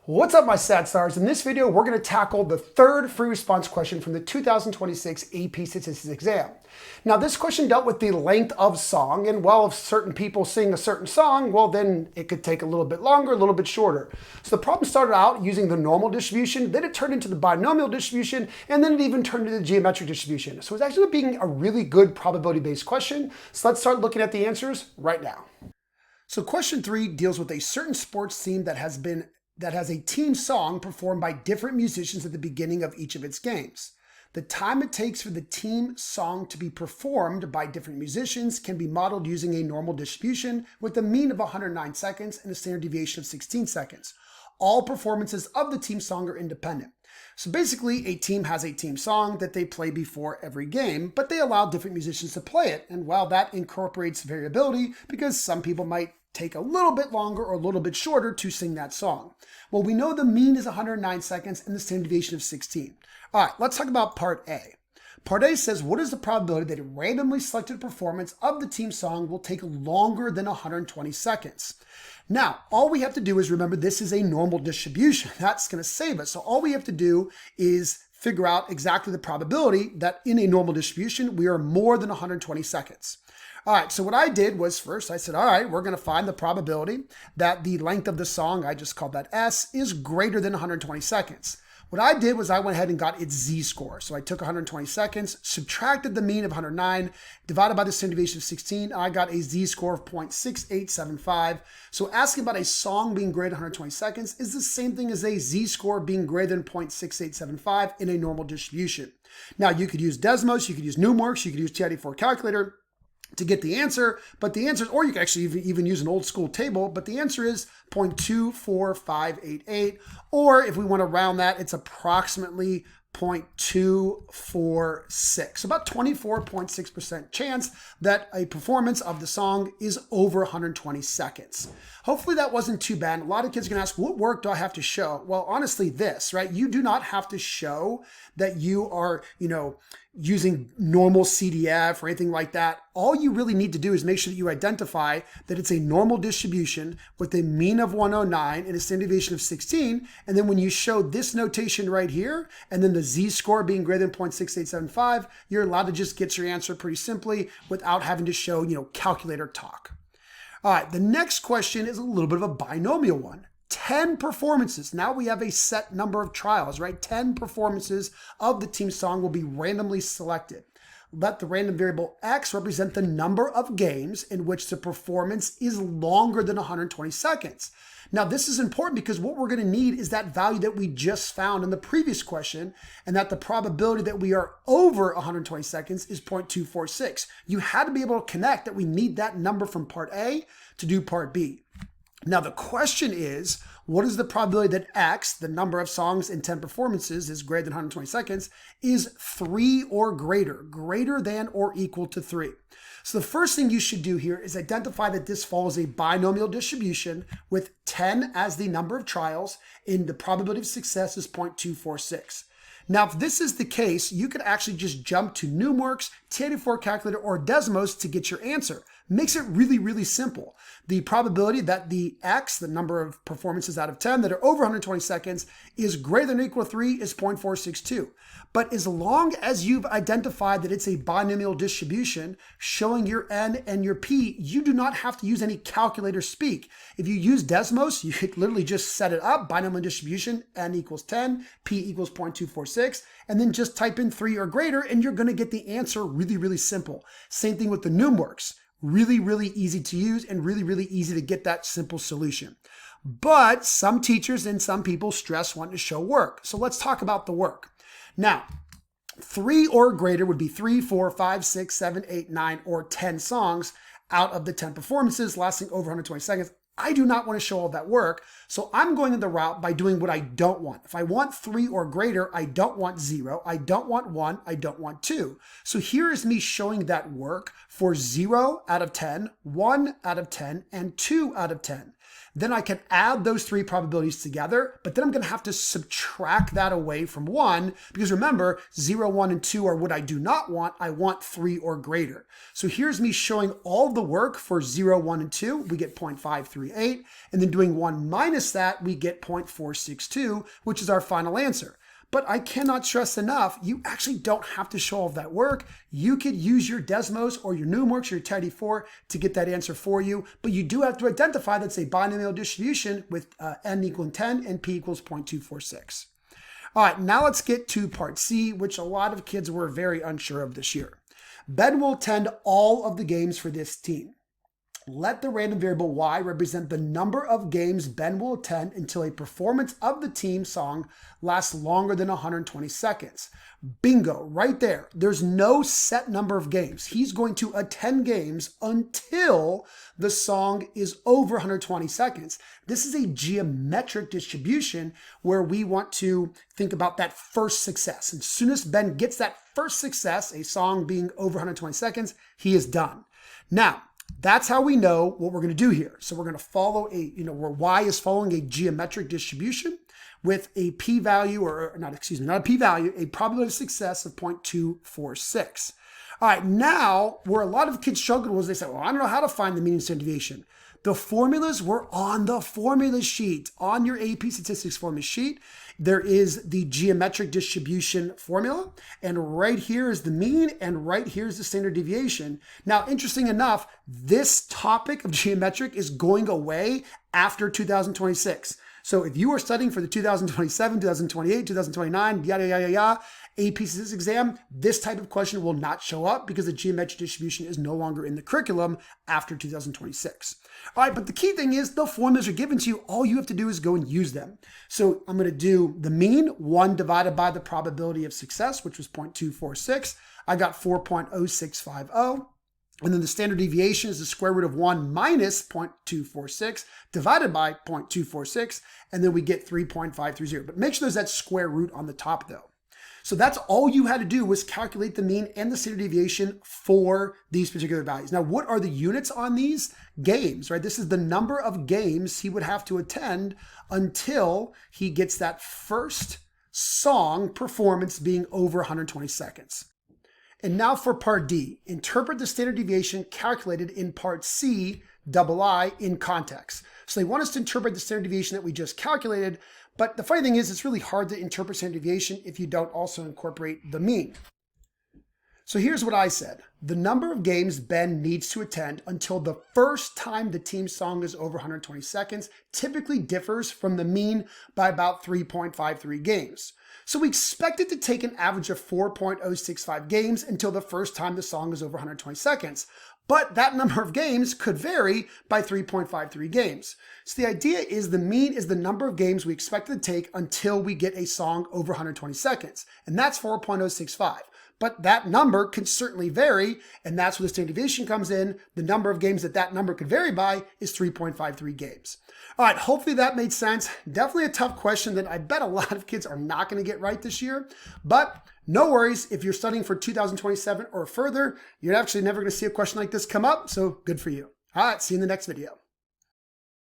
What's up, my stat stars? In this video, we're going to tackle the third free response question from the 2026 AP Statistics exam. Now, this question dealt with the length of song, and well, if certain people sing a certain song, well, then it could take a little bit longer, a little bit shorter. So the problem started out using the normal distribution, then it turned into the binomial distribution, and then it even turned into the geometric distribution. So it's actually being a really good probability-based question. So let's start looking at the answers right now. So question 3 deals with a certain sports team that has a team song performed by different musicians at the beginning of each of its games. The time it takes for the team song to be performed by different musicians can be modeled using a normal distribution with a mean of 109 seconds and a standard deviation of 16 seconds. All performances of the team song are independent. So basically, a team has a team song that they play before every game, but they allow different musicians to play it. And while that incorporates variability, because some people might take a little bit longer or a little bit shorter to sing that song. Well, we know the mean is 109 seconds and the standard deviation of 16. All right, let's talk about part A. Part A says, what is the probability that a randomly selected performance of the team song will take longer than 120 seconds? Now, all we have to do is remember this is a normal distribution. That's going to save us. So all we have to do is figure out exactly the probability that in a normal distribution, we are more than 120 seconds. All right, so what I did was first I said, all right, we're going to find the probability that the length of the song, I just called that S, is greater than 120 seconds. What I did was I went ahead and got its z-score. So I took 120 seconds, subtracted the mean of 109, divided by the standard deviation of 16, I got a z-score of 0.6875. So asking about a song being greater than 120 seconds is the same thing as a z-score being greater than 0.6875 in a normal distribution. Now, you could use Desmos, you could use Numworks, you could use TI-84 calculator to get the answer, but the answer is, or you can actually even use an old school table, but the answer is 0.24588, or if we want to round that, it's approximately 0.246. So about 24.6% chance that a performance of the song is over 120 seconds. Hopefully that wasn't too bad. A lot of kids are going to ask, what work do I have to show? Well, honestly, this, right? You do not have to show that you are, using normal CDF or anything like that. All you really need to do is make sure that you identify that it's a normal distribution with a mean of 109 and a standard deviation of 16. And then when you show this notation right here, and then the z-score being greater than 0.6875, you're allowed to just get your answer pretty simply without having to show, calculator talk. All right, the next question is a little bit of a binomial one. 10 performances. Now we have a set number of trials, right? 10 performances of the team song will be randomly selected. Let the random variable X represent the number of games in which the performance is longer than 120 seconds. Now, this is important because what we're going to need is that value that we just found in the previous question, and that the probability that we are over 120 seconds is 0.246. You had to be able to connect that we need that number from part A to do part B. Now, the question is, what is the probability that X, the number of songs in 10 performances is greater than 120 seconds, is 3 or greater than or equal to 3? So the first thing you should do here is identify that this follows a binomial distribution with 10 as the number of trials, and the probability of success is 0.246. Now, if this is the case, you could actually just jump to Numworks, TI-84 calculator, or Desmos to get your answer. Makes it really, really simple. The probability that the X, the number of performances out of 10 that are over 120 seconds, is greater than or equal to 3 is 0.462. But as long as you've identified that it's a binomial distribution showing your N and your P, you do not have to use any calculator speak. If you use Desmos, you could literally just set it up, binomial distribution, N equals 10, P equals 0.246, and then just type in 3 or greater, and you're going to get the answer really, really simple. Same thing with the Numworks. Really, really easy to use and really, really easy to get that simple solution. But some teachers and some people stress wanting to show work. So let's talk about the work. Now, 3 or greater would be 3, 4, 5, 6, 7, 8, 9, or 10 songs out of the 10 performances lasting over 120 seconds. I do not want to show all that work, so I'm going in the route by doing what I don't want. If I want 3 or greater, I don't want 0, I don't want 1, I don't want 2. So here is me showing that work for 0 out of 10, 1 out of 10, and 2 out of 10. Then I can add those three probabilities together, but then I'm going to have to subtract that away from 1, because remember, 0, 1, and 2 are what I do not want. I want 3 or greater. So here's me showing all the work for 0, 1, and 2. We get 0.538, and then doing 1 minus that, we get 0.462, which is our final answer. But I cannot stress enough, you actually don't have to show all of that work. You could use your Desmos or your Numworks or your TiDi4 to get that answer for you, but you do have to identify that's a binomial distribution with n equaling 10 and p equals 0.246. All right, now let's get to part C, which a lot of kids were very unsure of this year. Ben will attend all of the games for this team. Let the random variable y represent the number of games Ben will attend until a performance of the team song lasts longer than 120 seconds. Bingo, right there. There's no set number of games. He's going to attend games until the song is over 120 seconds. This is a geometric distribution where we want to think about that first success. And as soon as Ben gets that first success, a song being over 120 seconds, he is done. Now, that's how we know what we're going to do here. So we're going to follow where y is following a geometric distribution with a p-value, not a p-value, a probability of success of 0.246. All right, now where a lot of kids struggled was they said, well, I don't know how to find the mean and standard deviation. The formulas were on the formula sheet. On your AP Statistics formula sheet, there is the geometric distribution formula, and right here is the mean, and right here is the standard deviation. Now, interesting enough, this topic of geometric is going away after 2026. So if you are studying for the 2027, 2028, 2029, yada, yada, yada, AP Statistics exam, this type of question will not show up because the geometric distribution is no longer in the curriculum after 2026. All right, but the key thing is the formulas are given to you. All you have to do is go and use them. So I'm going to do the mean, 1 divided by the probability of success, which was 0.246. I got 4.0650. And then the standard deviation is the square root of 1 minus 0.246 divided by 0.246. And then we get 3.530. But make sure there's that square root on the top though. So that's all you had to do was calculate the mean and the standard deviation for these particular values. Now, what are the units on these? Games, right? This is the number of games he would have to attend until he gets that first song performance being over 120 seconds. And now for part D, interpret the standard deviation calculated in part C, II, in context. So they want us to interpret the standard deviation that we just calculated, but the funny thing is it's really hard to interpret standard deviation if you don't also incorporate the mean. So here's what I said. The number of games Ben needs to attend until the first time the team song is over 120 seconds typically differs from the mean by about 3.53 games. So we expect it to take an average of 4.065 games until the first time the song is over 120 seconds. But that number of games could vary by 3.53 games. So the idea is the mean is the number of games we expect it to take until we get a song over 120 seconds. And that's 4.065. But that number can certainly vary, and that's where the standard deviation comes in. The number of games that number could vary by is 3.53 games. All right, hopefully that made sense. Definitely a tough question that I bet a lot of kids are not going to get right this year. But no worries, if you're studying for 2027 or further, you're actually never going to see a question like this come up, so good for you. All right, see you in the next video.